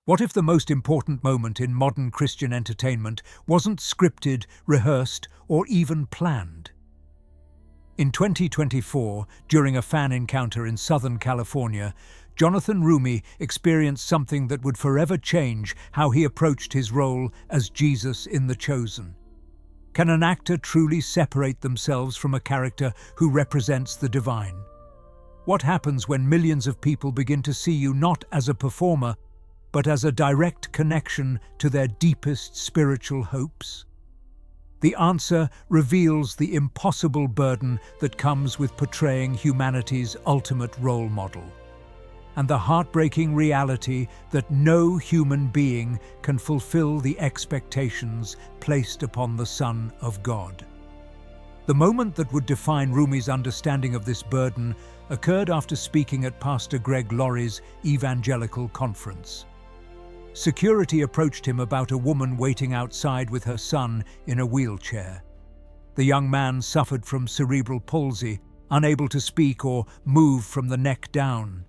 What if the most important moment in modern Christian entertainment wasn't scripted, rehearsed, or even planned? In 2024, during a fan encounter in Southern California, Jonathan Roumie experienced something that would forever change how he approached his role as Jesus in The Chosen. Can an actor truly separate themselves from a character who represents the divine? What happens when millions of people begin to see you not as a performer, but as a direct connection to their deepest spiritual hopes? The answer reveals the impossible burden that comes with portraying humanity's ultimate role model, and the heartbreaking reality that no human being can fulfill the expectations placed upon the Son of God. The moment that would define Roumie's understanding of this burden occurred after speaking at Pastor Greg Laurie's evangelical conference. Security approached him about a woman waiting outside with her son in a wheelchair. The young man suffered from cerebral palsy, unable to speak or move from the neck down.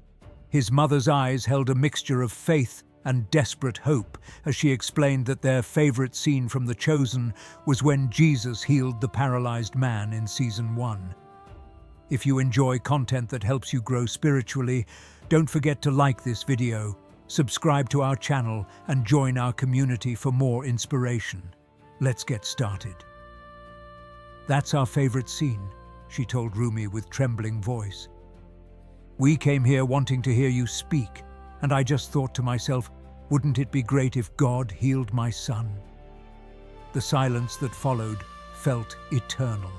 His mother's eyes held a mixture of faith and desperate hope as she explained that their favorite scene from The Chosen was when Jesus healed the paralyzed man in Season 1. If you enjoy content that helps you grow spiritually, don't forget to like this video, subscribe to our channel, and join our community for more inspiration. Let's get started. "That's our favorite scene," she told Roumie with trembling voice. "We came here wanting to hear you speak, and I just thought to myself, wouldn't it be great if God healed my son?" The silence that followed felt eternal.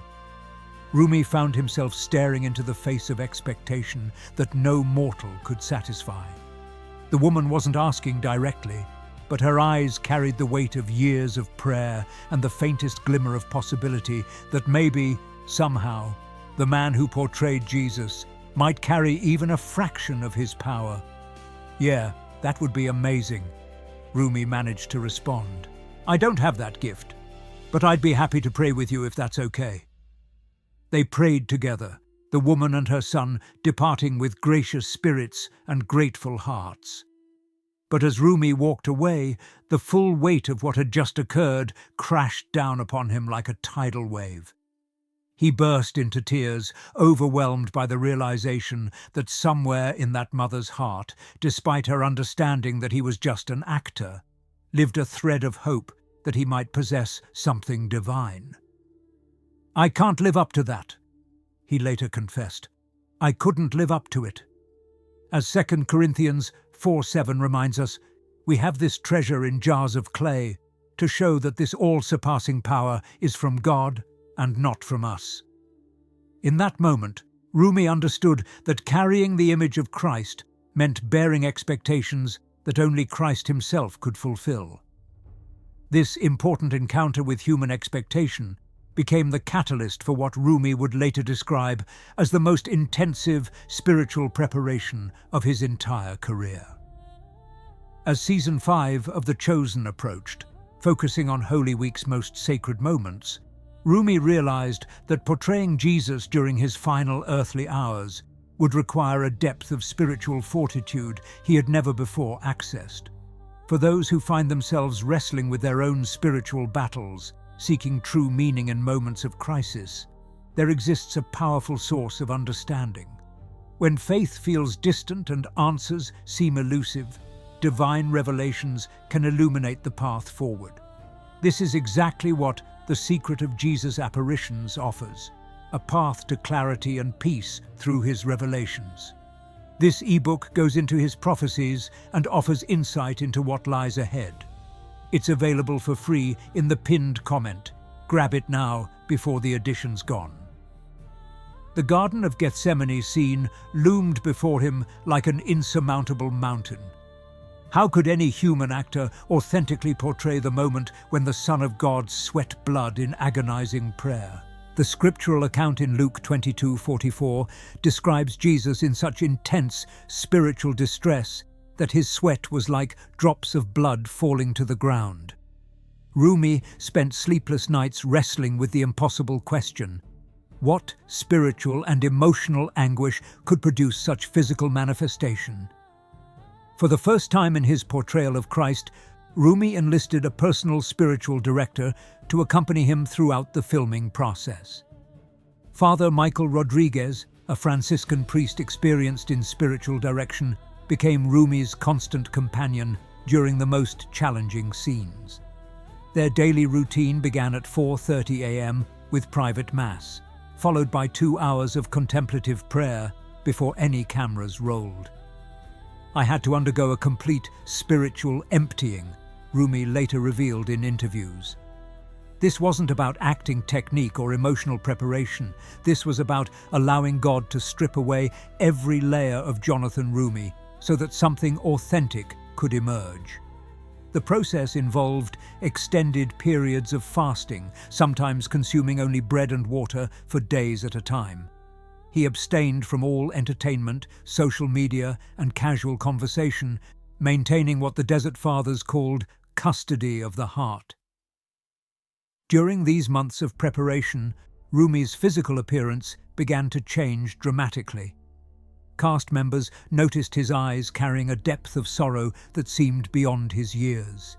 Roumie found himself staring into the face of expectation that no mortal could satisfy. The woman wasn't asking directly, but her eyes carried the weight of years of prayer and the faintest glimmer of possibility that maybe, somehow, the man who portrayed Jesus might carry even a fraction of his power. "Yeah, that would be amazing," Roumie managed to respond. "I don't have that gift, but I'd be happy to pray with you if that's okay." They prayed together, the woman and her son departing with gracious spirits and grateful hearts. But as Roumie walked away, the full weight of what had just occurred crashed down upon him like a tidal wave. He burst into tears, overwhelmed by the realization that somewhere in that mother's heart, despite her understanding that he was just an actor, lived a thread of hope that he might possess something divine. "I can't live up to that," he later confessed. "I couldn't live up to it." As 2 Corinthians 4:7 reminds us, we have this treasure in jars of clay to show that this all-surpassing power is from God and not from us. In that moment, Roumie understood that carrying the image of Christ meant bearing expectations that only Christ himself could fulfill. This important encounter with human expectation became the catalyst for what Roumie would later describe as the most intensive spiritual preparation of his entire career. As Season 5 of The Chosen approached, focusing on Holy Week's most sacred moments, Roumie realized that portraying Jesus during his final earthly hours would require a depth of spiritual fortitude he had never before accessed. For those who find themselves wrestling with their own spiritual battles, seeking true meaning in moments of crisis, there exists a powerful source of understanding. When faith feels distant and answers seem elusive, divine revelations can illuminate the path forward. This is exactly what The Secret of Jesus' Apparitions offers, a path to clarity and peace through his revelations. This ebook goes into his prophecies and offers insight into what lies ahead. It's available for free in the pinned comment. Grab it now before the edition's gone. The Garden of Gethsemane scene loomed before him like an insurmountable mountain. How could any human actor authentically portray the moment when the Son of God sweat blood in agonizing prayer? The scriptural account in Luke 22:44 describes Jesus in such intense spiritual distress that his sweat was like drops of blood falling to the ground. Roumie spent sleepless nights wrestling with the impossible question: what spiritual and emotional anguish could produce such physical manifestation? For the first time in his portrayal of Christ, Roumie enlisted a personal spiritual director to accompany him throughout the filming process. Father Michael Rodriguez, a Franciscan priest experienced in spiritual direction, became Roumie's constant companion during the most challenging scenes. Their daily routine began at 4:30 a.m. with private mass, followed by 2 hours of contemplative prayer before any cameras rolled. "I had to undergo a complete spiritual emptying," Roumie later revealed in interviews. This wasn't about acting technique or emotional preparation. This was about allowing God to strip away every layer of Jonathan Roumie so that something authentic could emerge. The process involved extended periods of fasting, sometimes consuming only bread and water for days at a time. He abstained from all entertainment, social media, and casual conversation, maintaining what the Desert Fathers called custody of the heart. During these months of preparation, Roumie's physical appearance began to change dramatically. Cast members noticed his eyes carrying a depth of sorrow that seemed beyond his years.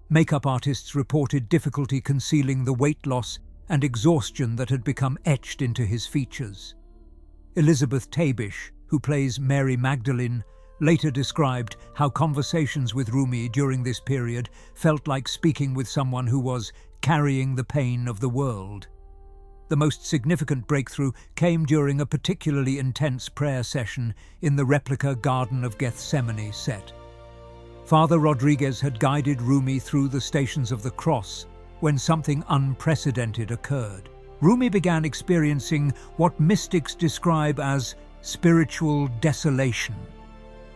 Makeup artists reported difficulty concealing the weight loss and exhaustion that had become etched into his features. Elizabeth Tabish, who plays Mary Magdalene, later described how conversations with Roumie during this period felt like speaking with someone who was carrying the pain of the world. The most significant breakthrough came during a particularly intense prayer session in the replica Garden of Gethsemane set. Father Rodriguez had guided Roumie through the Stations of the Cross when something unprecedented occurred. Roumie began experiencing what mystics describe as spiritual desolation,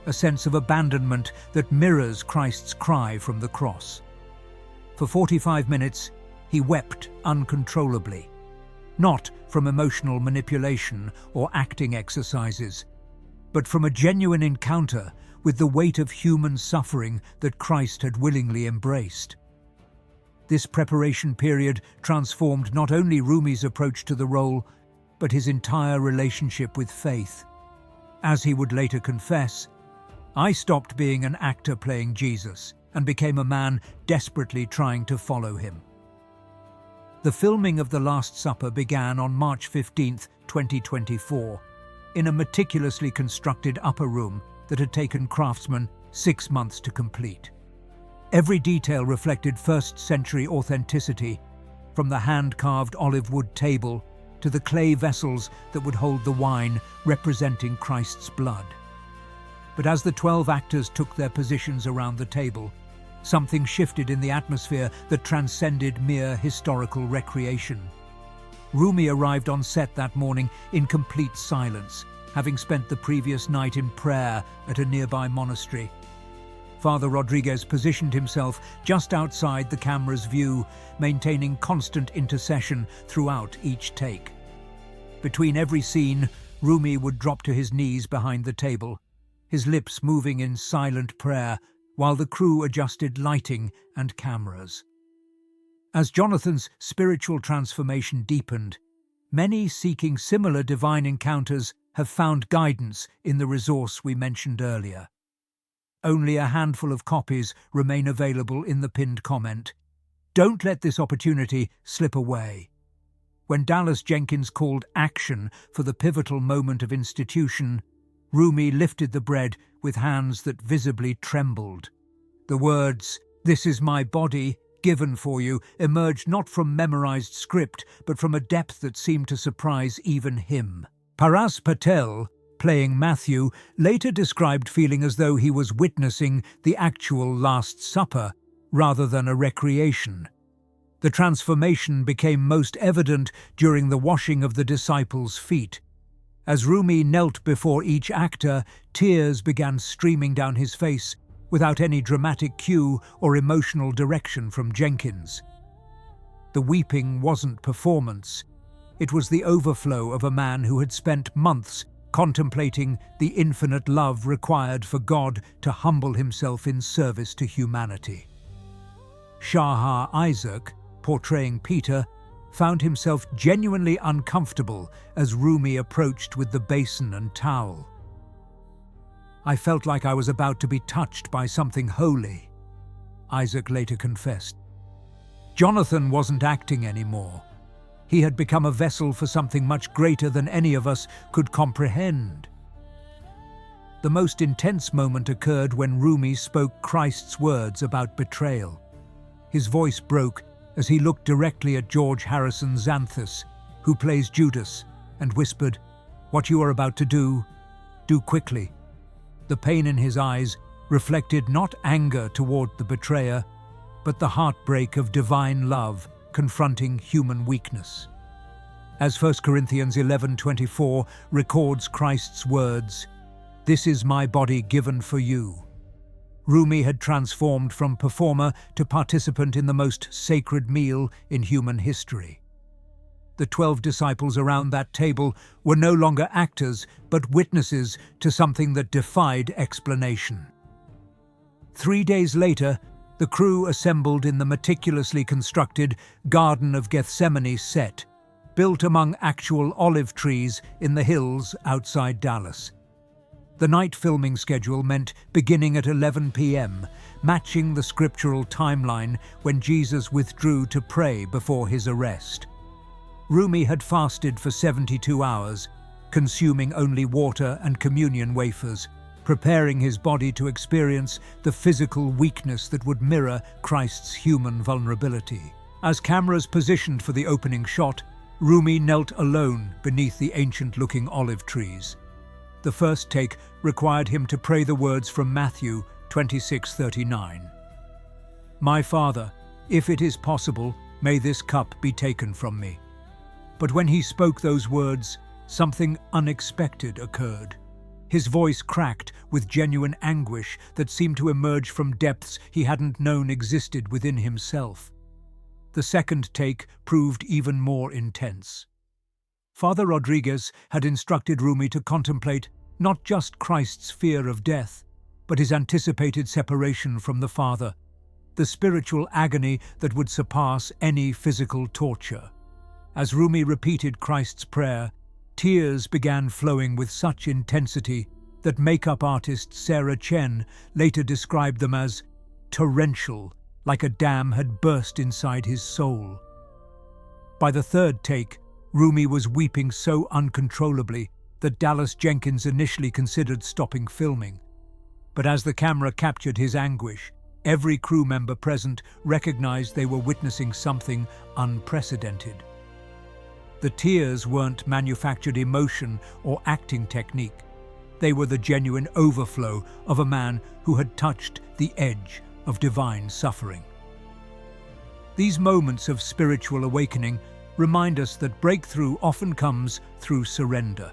a sense of abandonment that mirrors Christ's cry from the cross. For 45 minutes, he wept uncontrollably, not from emotional manipulation or acting exercises, but from a genuine encounter with the weight of human suffering that Christ had willingly embraced. This preparation period transformed not only Roumie's approach to the role, but his entire relationship with faith. As he would later confess, "I stopped being an actor playing Jesus and became a man desperately trying to follow him." The filming of The Last Supper began on March 15, 2024, in a meticulously constructed upper room that had taken craftsmen 6 months to complete. Every detail reflected first-century authenticity, from the hand-carved olive wood table to the clay vessels that would hold the wine representing Christ's blood. But as the 12 actors took their positions around the table, something shifted in the atmosphere that transcended mere historical recreation. Roumie arrived on set that morning in complete silence, having spent the previous night in prayer at a nearby monastery. Father Rodriguez positioned himself just outside the camera's view, maintaining constant intercession throughout each take. Between every scene, Roumie would drop to his knees behind the table, his lips moving in silent prayer while the crew adjusted lighting and cameras. As Jonathan's spiritual transformation deepened, many seeking similar divine encounters have found guidance in the resource we mentioned earlier. Only a handful of copies remain available in the pinned comment. Don't let this opportunity slip away. When Dallas Jenkins called action for the pivotal moment of institution, Roumie lifted the bread with hands that visibly trembled. The words, "This is my body, given for you," emerged not from memorized script, but from a depth that seemed to surprise even him. Paras Patel, playing Matthew, later described feeling as though he was witnessing the actual Last Supper rather than a recreation. The transformation became most evident during the washing of the disciples' feet. As Roumie knelt before each actor, tears began streaming down his face without any dramatic cue or emotional direction from Jenkins. The weeping wasn't performance. It was the overflow of a man who had spent months contemplating the infinite love required for God to humble himself in service to humanity. Shahar Isaac, portraying Peter, found himself genuinely uncomfortable as Roumie approached with the basin and towel. I felt like I was about to be touched by something holy," Isaac later confessed. Jonathan wasn't acting anymore. He had become a vessel for something much greater than any of us could comprehend. The most intense moment occurred when Roumie spoke Christ's words about betrayal. His voice broke as he looked directly at George Harrison Xanthus, who plays Judas, and whispered, "What you are about to do quickly." The pain in his eyes reflected not anger toward the betrayer, but the heartbreak of divine love confronting human weakness. As 1 Corinthians 11:24 records Christ's words, "This is my body given for you." Roumie had transformed from performer to participant in the most sacred meal in human history. The 12 disciples around that table were no longer actors, but witnesses to something that defied explanation. 3 days later, the crew assembled in the meticulously constructed Garden of Gethsemane set, built among actual olive trees in the hills outside Dallas. The night filming schedule meant beginning at 11 p.m., matching the scriptural timeline when Jesus withdrew to pray before his arrest. Roumie had fasted for 72 hours, consuming only water and communion wafers, preparing his body to experience the physical weakness that would mirror Christ's human vulnerability. As cameras positioned for the opening shot, Roumie knelt alone beneath the ancient-looking olive trees. The first take required him to pray the words from Matthew 26:39. "My Father, if it is possible, may this cup be taken from me." But when he spoke those words, something unexpected occurred. His voice cracked with genuine anguish that seemed to emerge from depths he hadn't known existed within himself. The second take proved even more intense. Father Rodriguez had instructed Roumie to contemplate not just Christ's fear of death, but his anticipated separation from the Father, the spiritual agony that would surpass any physical torture. As Roumie repeated Christ's prayer, tears began flowing with such intensity that makeup artist Sarah Chen later described them as torrential, like a dam had burst inside his soul. By the third take, Roumie was weeping so uncontrollably that Dallas Jenkins initially considered stopping filming. But as the camera captured his anguish, every crew member present recognized they were witnessing something unprecedented. The tears weren't manufactured emotion or acting technique. They were the genuine overflow of a man who had touched the edge of divine suffering. These moments of spiritual awakening remind us that breakthrough often comes through surrender.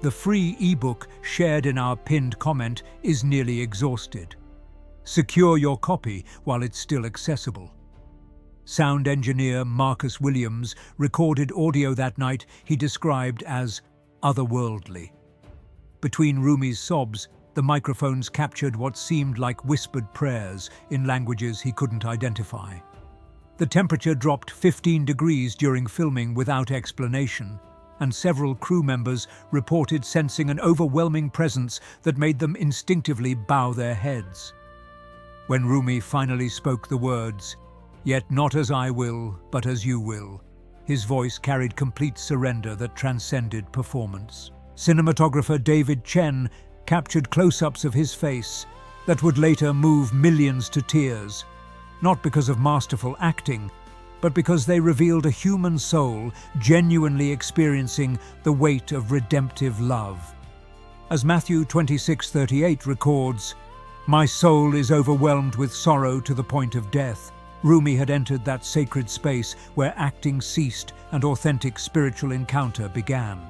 The free ebook shared in our pinned comment is nearly exhausted. Secure your copy while it's still accessible. Sound engineer Marcus Williams recorded audio that night he described as otherworldly. Between Roumie's sobs, the microphones captured what seemed like whispered prayers in languages he couldn't identify. The temperature dropped 15 degrees during filming without explanation, and several crew members reported sensing an overwhelming presence that made them instinctively bow their heads. When Roumie finally spoke the words, "Yet not as I will, but as you will," his voice carried complete surrender that transcended performance. Cinematographer David Chen captured close-ups of his face that would later move millions to tears, not because of masterful acting, but because they revealed a human soul genuinely experiencing the weight of redemptive love. As Matthew 26:38 records, "My soul is overwhelmed with sorrow to the point of death." Roumie had entered that sacred space where acting ceased and authentic spiritual encounter began.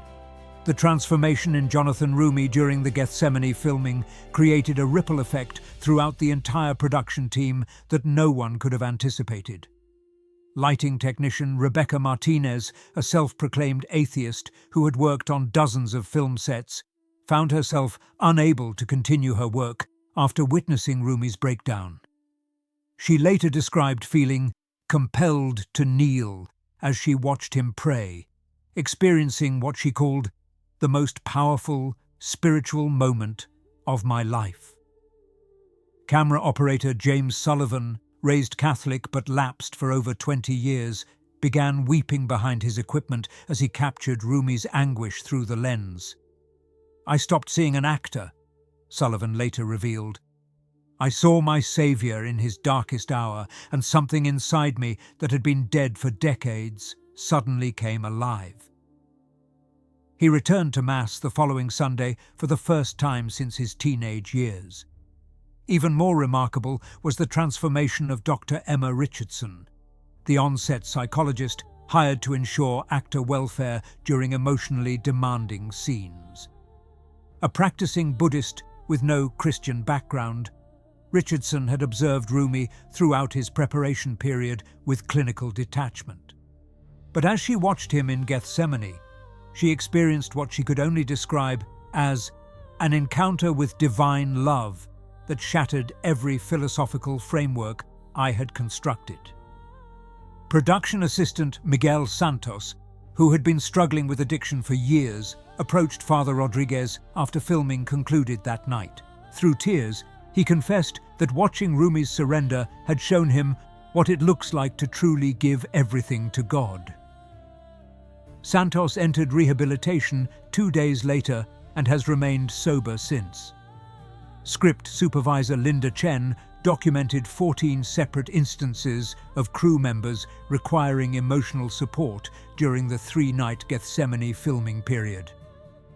The transformation in Jonathan Roumie during the Gethsemane filming created a ripple effect throughout the entire production team that no one could have anticipated. Lighting technician Rebecca Martinez, a self-proclaimed atheist who had worked on dozens of film sets, found herself unable to continue her work after witnessing Roumie's breakdown. She later described feeling compelled to kneel as she watched him pray, experiencing what she called the most powerful spiritual moment of my life." Camera operator James Sullivan, raised Catholic but lapsed for over 20 years, began weeping behind his equipment as he captured Roumie's anguish through the lens. "I stopped seeing an actor," Sullivan later revealed. "I saw my saviour in his darkest hour, and something inside me that had been dead for decades suddenly came alive." He returned to Mass the following Sunday for the first time since his teenage years. Even more remarkable was the transformation of Dr. Emma Richardson, the on-set psychologist hired to ensure actor welfare during emotionally demanding scenes. A practicing Buddhist with no Christian background, Richardson had observed Roumie throughout his preparation period with clinical detachment. But as she watched him in Gethsemane, she experienced what she could only describe as an encounter with divine love that shattered every philosophical framework I had constructed. Production assistant Miguel Santos, who had been struggling with addiction for years, approached Father Rodriguez after filming concluded that night. Through tears, he confessed that watching Roumie's surrender had shown him what it looks like to truly give everything to God. Santos entered rehabilitation 2 days later and has remained sober since. Script supervisor Linda Chen documented 14 separate instances of crew members requiring emotional support during the 3-night Gethsemane filming period.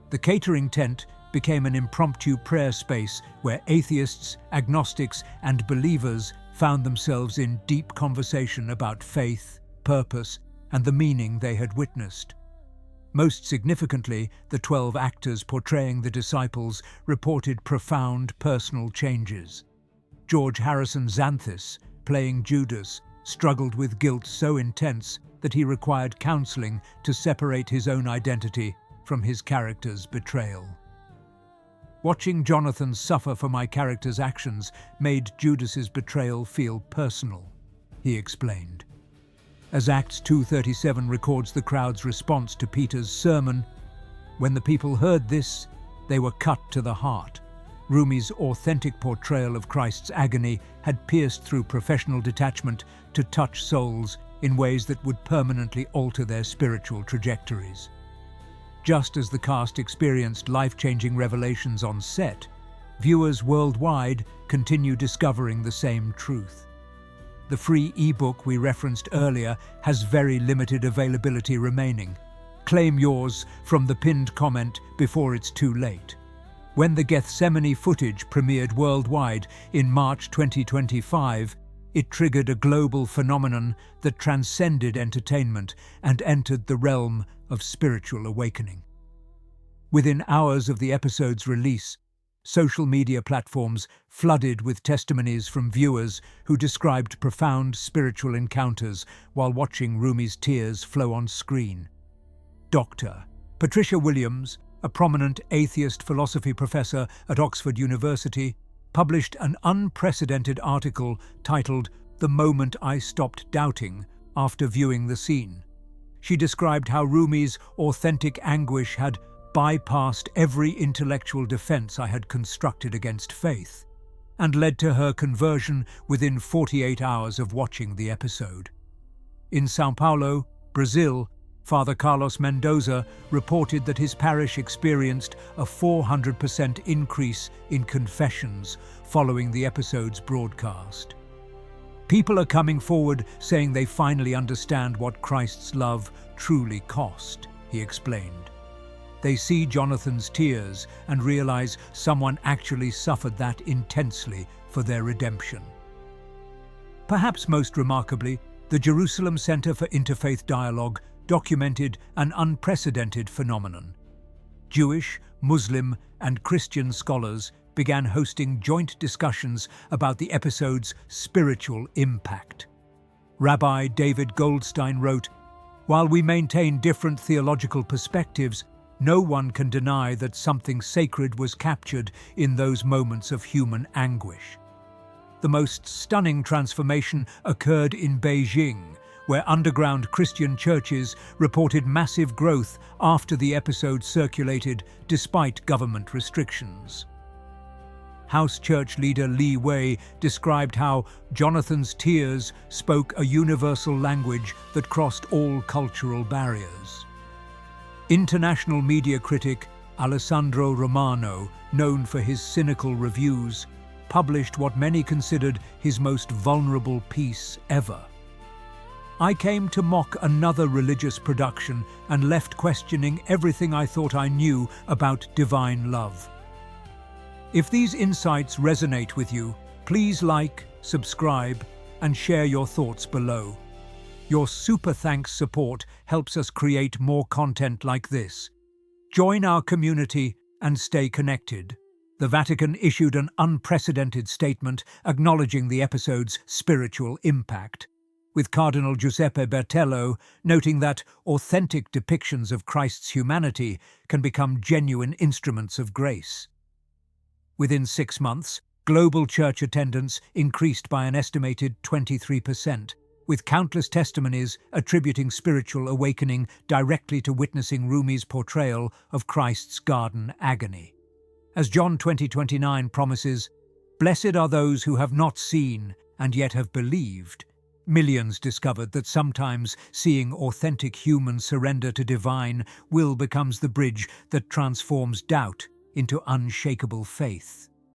The catering tent became an impromptu prayer space where atheists, agnostics, and believers found themselves in deep conversation about faith, purpose, and the meaning they had witnessed. Most significantly, the 12 actors portraying the disciples reported profound personal changes. George Harrison Xanthus, playing Judas, struggled with guilt so intense that he required counseling to separate his own identity from his character's betrayal. "Watching Jonathan suffer for my character's actions made Judas's betrayal feel personal," he explained. As Acts 2:37 records the crowd's response to Peter's sermon, "When the people heard this, they were cut to the heart." Roumie's authentic portrayal of Christ's agony had pierced through professional detachment to touch souls in ways that would permanently alter their spiritual trajectories. Just as the cast experienced life-changing revelations on set, viewers worldwide continue discovering the same truth. The free ebook we referenced earlier has very limited availability remaining. Claim yours from the pinned comment before it's too late. When the Gethsemane footage premiered worldwide in March 2025, it triggered a global phenomenon that transcended entertainment and entered the realm of spiritual awakening. Within hours of the episode's release, social media platforms flooded with testimonies from viewers who described profound spiritual encounters while watching Roumie's tears flow on screen. Dr. Patricia Williams, a prominent atheist philosophy professor at Oxford University, published an unprecedented article titled "The Moment I Stopped Doubting" after viewing the scene. She described how Roumie's authentic anguish had bypassed every intellectual defense I had constructed against faith, and led to her conversion within 48 hours of watching the episode. In São Paulo, Brazil, Father Carlos Mendoza reported that his parish experienced a 400% increase in confessions following the episode's broadcast. "People are coming forward saying they finally understand what Christ's love truly cost," he explained. "They see Jonathan's tears and realize someone actually suffered that intensely for their redemption." Perhaps most remarkably, the Jerusalem Center for Interfaith Dialogue documented an unprecedented phenomenon. Jewish, Muslim, and Christian scholars began hosting joint discussions about the episode's spiritual impact. Rabbi David Goldstein wrote, "While we maintain different theological perspectives, no one can deny that something sacred was captured in those moments of human anguish." The most stunning transformation occurred in Beijing, where underground Christian churches reported massive growth after the episode circulated despite government restrictions. House Church leader Lee Wei described how Jonathan's tears spoke a universal language that crossed all cultural barriers. International media critic Alessandro Romano, known for his cynical reviews, published what many considered his most vulnerable piece ever. I came to mock another religious production and left questioning everything I thought I knew about divine love. If these insights resonate with you, please like, subscribe, and share your thoughts below. Your super thanks support helps us create more content like this. Join our community and stay connected. The Vatican issued an unprecedented statement acknowledging the episode's spiritual impact, with Cardinal Giuseppe Bertello noting that authentic depictions of Christ's humanity can become genuine instruments of grace. Within 6 months, global church attendance increased by an estimated 23%, with countless testimonies attributing spiritual awakening directly to witnessing Roumie's portrayal of Christ's garden agony. As John 20:29 promises, "Blessed are those who have not seen and yet have believed," millions discovered that sometimes seeing authentic human surrender to divine will becomes the bridge that transforms doubt into unshakable faith.